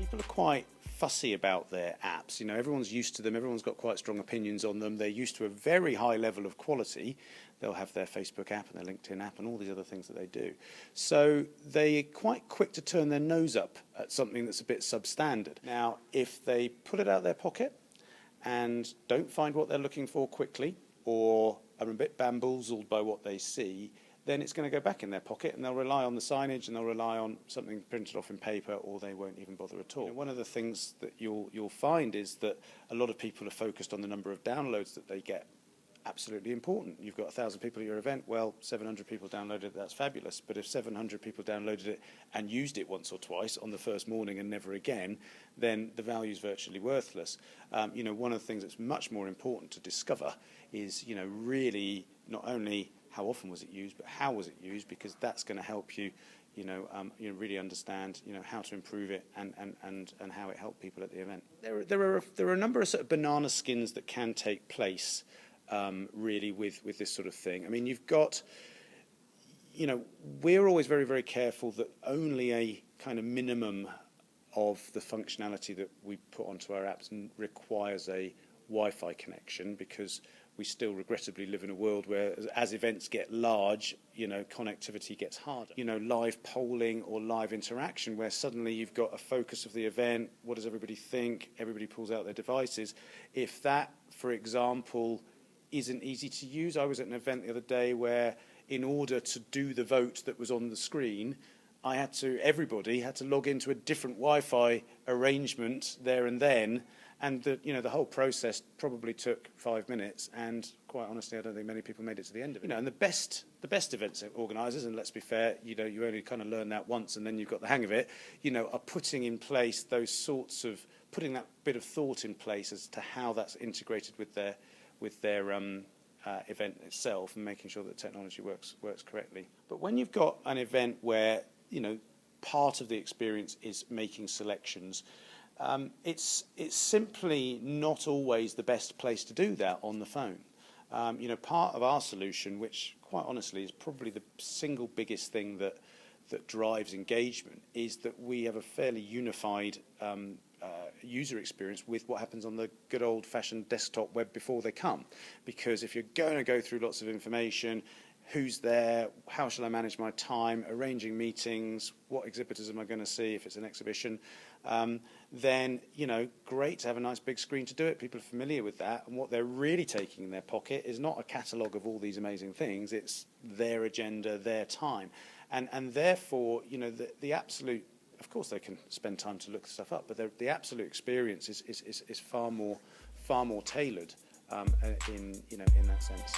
People are quite fussy about their apps. You know, everyone's used to them, everyone's got quite strong opinions on them, they're used to a very high level of quality. They'll have their Facebook app and their LinkedIn app and all these other things that they do. So they're quite quick to turn their nose up at something that's a bit substandard. Now, if they pull it out of their pocket and don't find what they're looking for quickly, or are a bit bamboozled by what they see, then it's going to go back in their pocket and they'll rely on the signage and they'll rely on something printed off in paper, or they won't even bother at all. You know, one of the things that you'll find is that a lot of people are focused on the number of downloads that they get. Absolutely important. You've got 1,000 people at your event, well, 700 people downloaded it, that's fabulous. But if 700 people downloaded it and used it once or twice on the first morning and never again, then the value is virtually worthless. You know, one of the things that's much more important to discover is, you know, really not only how often was it used, but how was it used, because that's going to help you, you know, really understand, you know, how to improve it and how it helped people at the event. There are a number of sort of banana skins that can take place, really, with this sort of thing. I mean, you've got, you know, we're always very, very careful that only a kind of minimum of the functionality that we put onto our apps requires a Wi-Fi connection, because we still regrettably live in a world where, as events get large, you know, connectivity gets harder. You know, live polling or live interaction, where suddenly you've got a focus of the event, what does everybody think, everybody pulls out their devices. If that, for example, isn't easy to use. I was at an event the other day where, in order to do the vote that was on the screen, everybody had to log into a different Wi-Fi arrangement there and then, and the whole process probably took 5 minutes, and quite honestly, I don't think many people made it to the end of it. You know, and the best events organisers, and let's be fair, you know, you only kind of learn that once and then you've got the hang of it, you know, are putting in place putting that bit of thought in place as to how that's integrated with their event itself, and making sure that technology works correctly. But when you've got an event where, you know, part of the experience is making selections, it's simply not always the best place to do that on the phone. You know, part of our solution, which quite honestly is probably the single biggest thing that drives engagement, is that we have a fairly unified user experience with what happens on the good old-fashioned desktop web before they come. Because if you're going to go through lots of information, who's there, how shall I manage my time, arranging meetings, what exhibitors am I going to see if it's an exhibition, then, you know, great to have a nice big screen to do it. People are familiar with that, and what they're really taking in their pocket is not a catalogue of all these amazing things, it's their agenda, their time. And therefore, you know, the absolute, of course they can spend time to look stuff up, but the absolute experience is far more tailored in that sense.